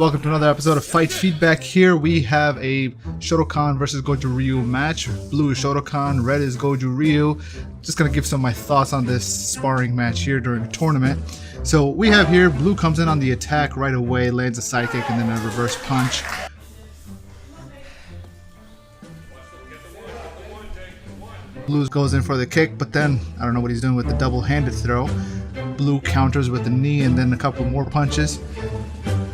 Welcome to another episode of Fight Feedback. Here we have a Shotokan versus Goju Ryu match. Blue is Shotokan, red is Goju Ryu. Just gonna give some of my thoughts on this sparring match here during a tournament. So we have here, blue comes in on the attack right away, lands a side kick and then a reverse punch. Blue goes in for the kick, but then I don't know what he's doing with the double-handed throw. Blue counters with the knee and then a couple more punches.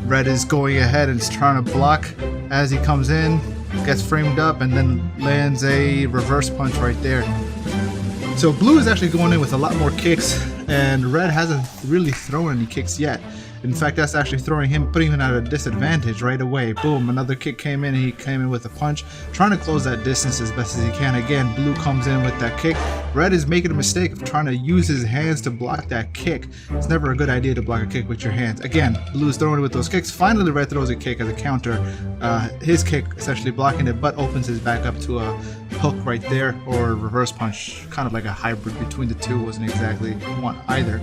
Red is going ahead and is trying to block as he comes in, gets framed up, and then lands a reverse punch right there. So blue is actually going in with a lot more kicks, and red hasn't really thrown any kicks yet. In fact, that's actually putting him at a disadvantage right away. Boom, another kick came in, and he came in with a punch, trying to close that distance as best as he can. Again, blue comes in with that kick. Red is making a mistake of trying to use his hands to block that kick. It's never a good idea to block a kick with your hands. Again, blue is throwing it with those kicks. Finally, red throws a kick as a counter. His kick essentially blocking it, but opens his back up to a hook right there, or a reverse punch, kind of like a hybrid between the two. Wasn't exactly one either.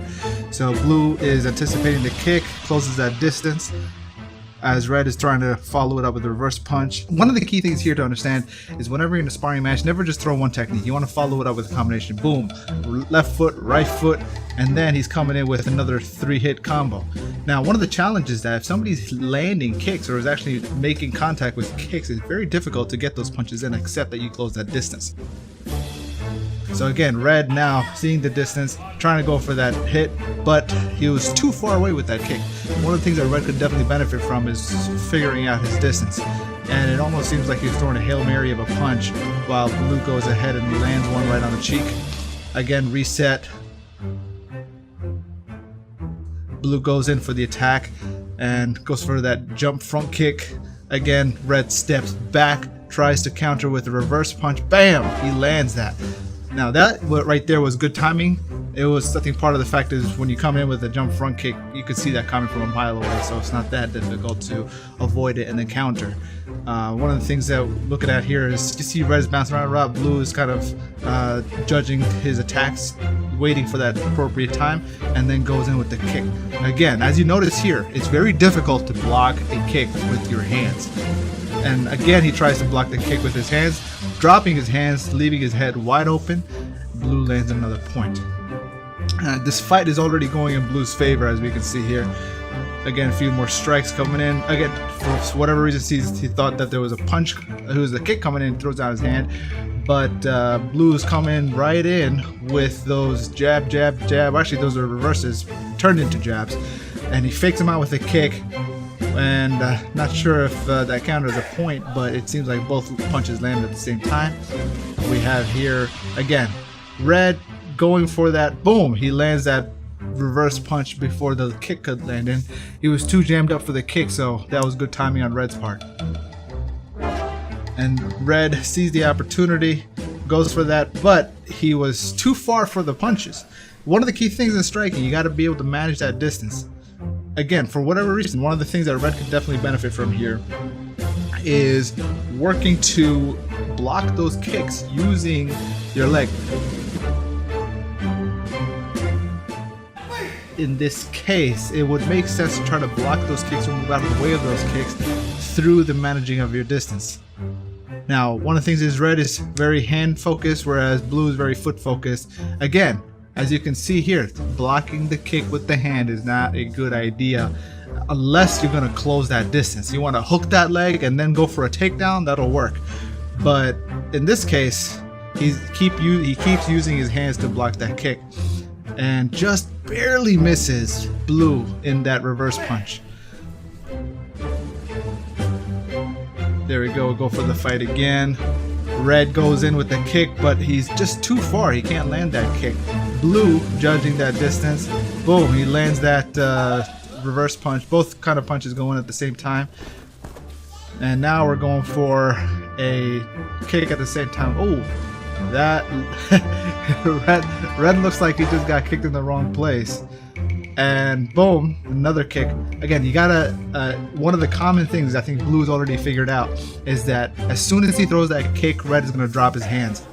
So blue is anticipating the kick, closes that distance, as red is trying to follow it up with a reverse punch. One of the key things here to understand is whenever you're in a sparring match, never just throw one technique. You want to follow it up with a combination. Boom, left foot, right foot, and then he's coming in with another 3-hit combo. Now, one of the challenges is that if somebody's landing kicks or is actually making contact with kicks, it's very difficult to get those punches in, except that you close that distance. So again, red now seeing the distance, trying to go for that hit, but he was too far away with that kick. One of the things that red could definitely benefit from is figuring out his distance. And it almost seems like he's throwing a Hail Mary of a punch while blue goes ahead and lands one right on the cheek. Again, reset. Blue goes in for the attack and goes for that jump front kick. Again, red steps back, tries to counter with a reverse punch. Bam! He lands that. Now that right there was good timing. It was, I think, part of the fact is when you come in with a jump front kick, you could see that coming from a mile away, so it's not that difficult to avoid it and then counter. One of the things that we're looking at here is you see red's bouncing around, blue is kind of judging his attacks, waiting for that appropriate time, and then goes in with the kick. Again, as you notice here, it's very difficult to block a kick with your hands. And again, he tries to block the kick with his hands, dropping his hands, leaving his head wide open. Blue lands another point. This fight is already going in blue's favor, as we can see here. Again, a few more strikes coming in. Again, for whatever reason, he thought that there was a punch, it was a kick coming in, throws out his hand. But blue's coming right in with those jab, jab, jab. Actually, those are reverses turned into jabs. And he fakes him out with a kick. And not sure if that counted as a point, but it seems like both punches landed at the same time. We have here, again, red going for that. Boom! He lands that reverse punch before the kick could land in. He was too jammed up for the kick, so that was good timing on red's part. And red sees the opportunity, goes for that, but he was too far for the punches. One of the key things in striking, you got to be able to manage that distance. Again, for whatever reason, one of the things that red could definitely benefit from here is working to block those kicks using your leg. In this case, it would make sense to try to block those kicks or move out of the way of those kicks through the managing of your distance. Now, one of the things is red is very hand focused, whereas blue is very foot focused. Again, as you can see here, blocking the kick with the hand is not a good idea unless you're going to close that distance. You want to hook that leg and then go for a takedown, that'll work. But in this case, he keeps using his hands to block that kick and just barely misses blue in that reverse punch. There we go for the fight again. Red goes in with the kick, but he's just too far. He can't land that kick. Blue, judging that distance, boom, he lands that reverse punch. Both kind of punches going at the same time. And now we're going for a kick at the same time. Oh, that red looks like he just got kicked in the wrong place. And boom, another kick. Again, you gotta, one of the common things I think blue's already figured out is that as soon as he throws that kick, red is gonna drop his hands.